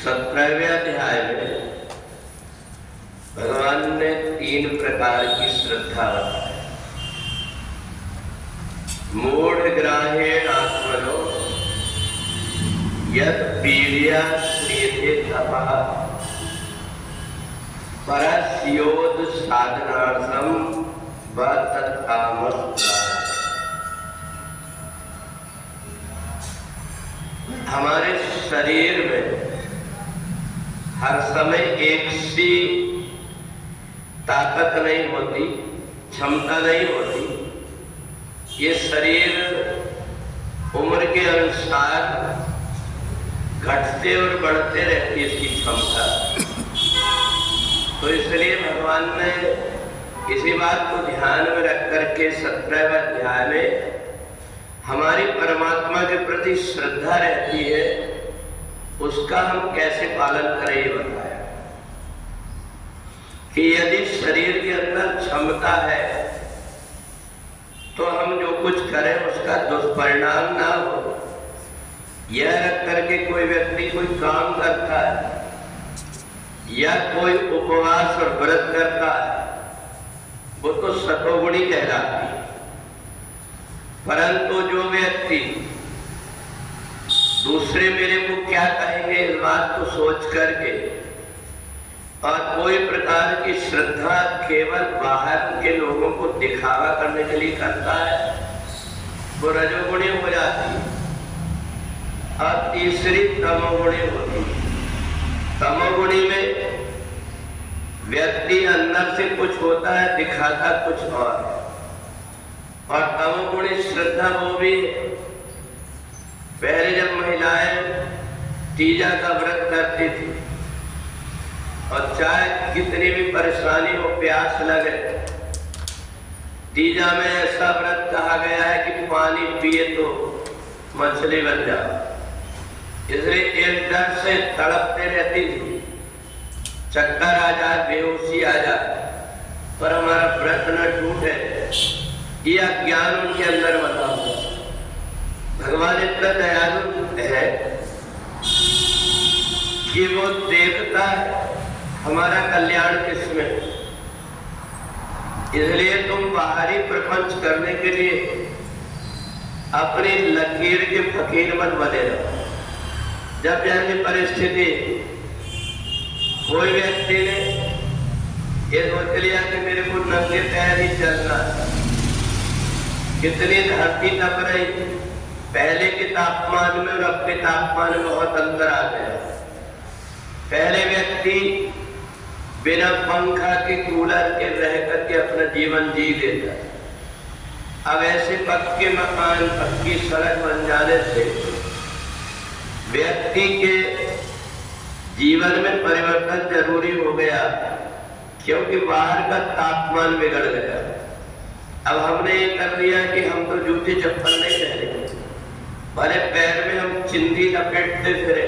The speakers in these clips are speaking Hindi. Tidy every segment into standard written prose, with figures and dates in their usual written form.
17वें अध्याय में भगवान ने 3 प्रकार की श्रद्धा बताई। मूढ़ग्राहेण आत्मनो यत् वीर्यात् क्रियते तपः परस्योद साधनार्थम व तत्कामः। हमारे शरीर में हर समय एक सी ताकत नहीं होती, क्षमता नहीं होती। ये शरीर उम्र के अनुसार घटते और बढ़ते रहती है इसकी क्षमता। तो इसलिए भगवान ने इसी बात को ध्यान में रख करके 17वें अध्याय में हमारी परमात्मा के प्रति श्रद्धा रहती है, उसका हम कैसे पालन करें ये बताया कि यदि शरीर के अंदर क्षमता है तो हम जो कुछ करें उसका दुष्परिणाम ना हो। यह रख करके कोई व्यक्ति कोई काम करता है या कोई उपवास और व्रत करता है, वो तो सतोगुणी कहलाती है। परंतु जो व्यक्ति दूसरे मेरे को क्या कहेंगे इस बात को सोच करके और कोई प्रकार की श्रद्धा केवल बाहर के लोगों को दिखावा करने के लिए करता है, वो रजोगुणी हो जाती है। और तीसरी तमोगुणी होती है। तमोगुणी में व्यक्ति अंदर से कुछ होता है, दिखाता कुछ और तमोगुणी श्रद्धा वो भी पहले जब महिलाएं तीजा का व्रत करती थी और चाहे कितनी भी परेशानी हो, प्यास लगे, तीजा में ऐसा व्रत कहा गया है कि पानी पिए तो मछली बन जाओ। इसलिए एक डर से तड़पते रहती थी, चक्कर आ जाए, बेहोशी आ जाए, पर हमारा व्रत न टूटे, ये अज्ञान उनके अंदर बना हुआ। भगवान इतना दयालु है कि वो देखता है हमारा कल्याण किसमें। इसलिए तुम बाहरी प्रपंच करने के लिए अपनी लकीर के फकीर मत बने रहो। जब जैसी परिस्थिति कोई व्यक्ति ने ये सोच लिया कि मेरे को नंगे पैर ही चलना, कितनी धरती तप रही, पहले के तापमान में और अब के तापमान में बहुत अंतर आ गया। पहले व्यक्ति बिना पंखा के कूलर के रह करके अपना जीवन जी लेता। अब ऐसे पक्के मकान, पक्की सड़क बन जाने से व्यक्ति के जीवन में परिवर्तन जरूरी हो गया, क्योंकि बाहर का तापमान बिगड़ गया। अब हमने ये कर लिया कि हम तो जूते चप्पल नहीं पहनेंगे, भले पैर में हम चिंदी लपेटते फिरे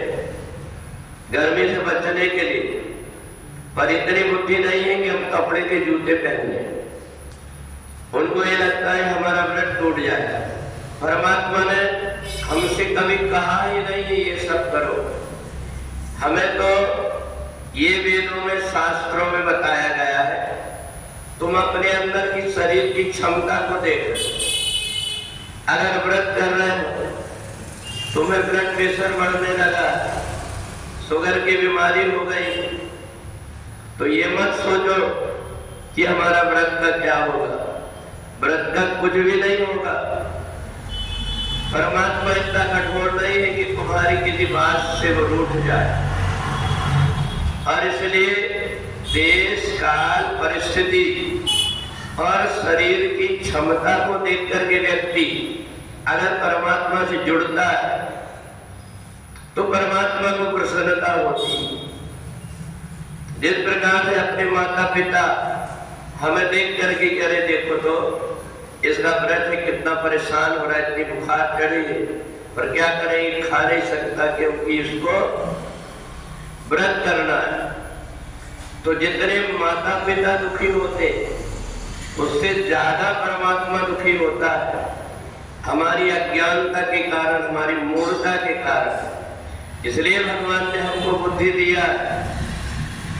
गर्मी से बचने के लिए, पर इतनी बुद्धि नहीं है कि हम कपड़े के जूते पहन लें। उनको ये लगता है हमारा व्रत टूट जाएगा। परमात्मा ने हमसे कभी कहा ही नहीं है ये सब करो। हमें तो ये वेदों में, शास्त्रों में बताया गया है, तुम अपने अंदर की शरीर की क्षमता को देखो। अगर व्रत कर रहे हो, तुम्हें ब्लड प्रेशर बढ़ने लगा, शुगर की बीमारी हो गई, तो ये मत सोचो कि हमारा व्रत का क्या होगा। व्रत का कुछ भी नहीं होगा। परमात्मा इतना कठोर नहीं है कि तुम्हारी किसी बात से वो रूठ जाए। और इसलिए देश, काल, परिस्थिति और शरीर की क्षमता को देख करके व्यक्ति अगर परमात्मा से जुड़ता है तो परमात्मा को प्रसन्नता होती है। जिस प्रकार से अपने माता पिता हमें देख करके कह रहे, देखो तो इसका व्रत है, कितना परेशान हो रहा है, इतनी बुखार चढ़ी है, पर क्या करें, खा नहीं सकता क्योंकि इसको व्रत करना है। तो जितने माता पिता दुखी होते उससे ज्यादा परमात्मा दुखी होता है, हमारी अज्ञानता के कारण, हमारी मूर्खता के कारण। इसलिए भगवान ने हमको बुद्धि दिया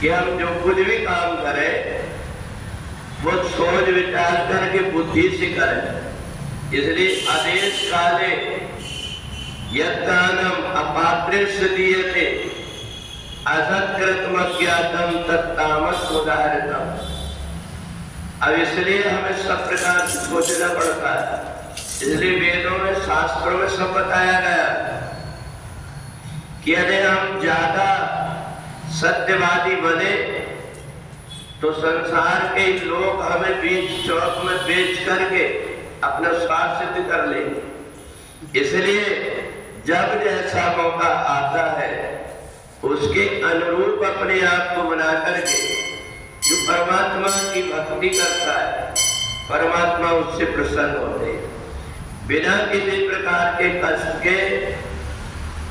कि हम जो कुछ भी काम करें वो सोच विचार करके बुद्धि से करें। इसलिए आदेश काले यत्तानम अपात्रेष्य दीयते असत्कृतम ज्ञातम तत्तामस उदाहरणम। अब इसलिए हमें सब प्रकार से सोचना पड़ता है। इसलिए वेदों में शास्त्रों में सब बताया गया कि यदि हम ज्यादा सत्यवादी बने तो संसार के लोग हमें बीच चौक में बेच करके अपना स्वार्थ सिद्ध कर लेंगे। इसलिए जब जैसा मौका आता है उसके अनुरूप अपने आप को बना करके जो परमात्मा की भक्ति करता है परमात्मा उससे प्रसन्न होते हैं। बिना किसी प्रकार के कष्ट के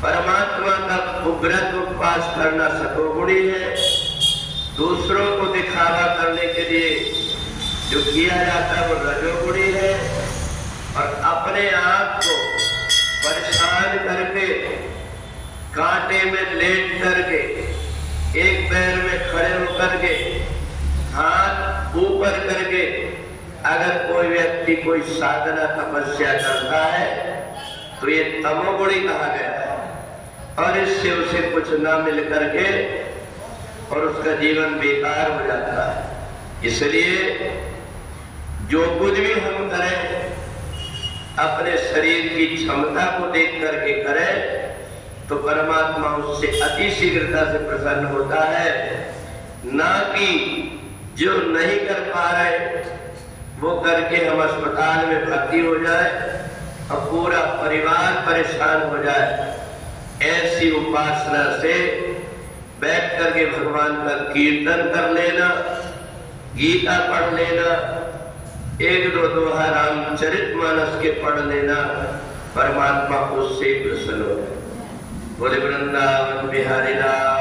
परमात्मा का उग्रत उपवास करना सतोगुणी है। दूसरों को दिखावा करने के लिए जो किया जाता है वो रजोगुणी है। और अपने आप को परेशान करके कांटे में लेट करके एक पैर में खड़े होकर के हाथ ऊपर करके अगर कोई व्यक्ति कोई साधना तपस्या करता है तो ये तमोगुणी कहा गया है। और इससे उसे कुछ न मिल करके और उसका जीवन बेकार हो जाता है। इसलिए जो कुछ भी हम करें अपने शरीर की क्षमता को देख करके करें तो परमात्मा उससे अति शीघ्रता से प्रसन्न होता है। ना कि जो नहीं कर पा रहे वो करके हम अस्पताल में भर्ती हो जाए और पूरा परिवार परेशान हो जाए। ऐसी उपासना से बैठ करके भगवान का कीर्तन कर लेना, गीता पढ़ लेना, एक दो दोहा रामचरितमानस के पढ़ लेना, परमात्मा उससे प्रसन्न हो जाए। बोले वृंदावन बिहारी लाल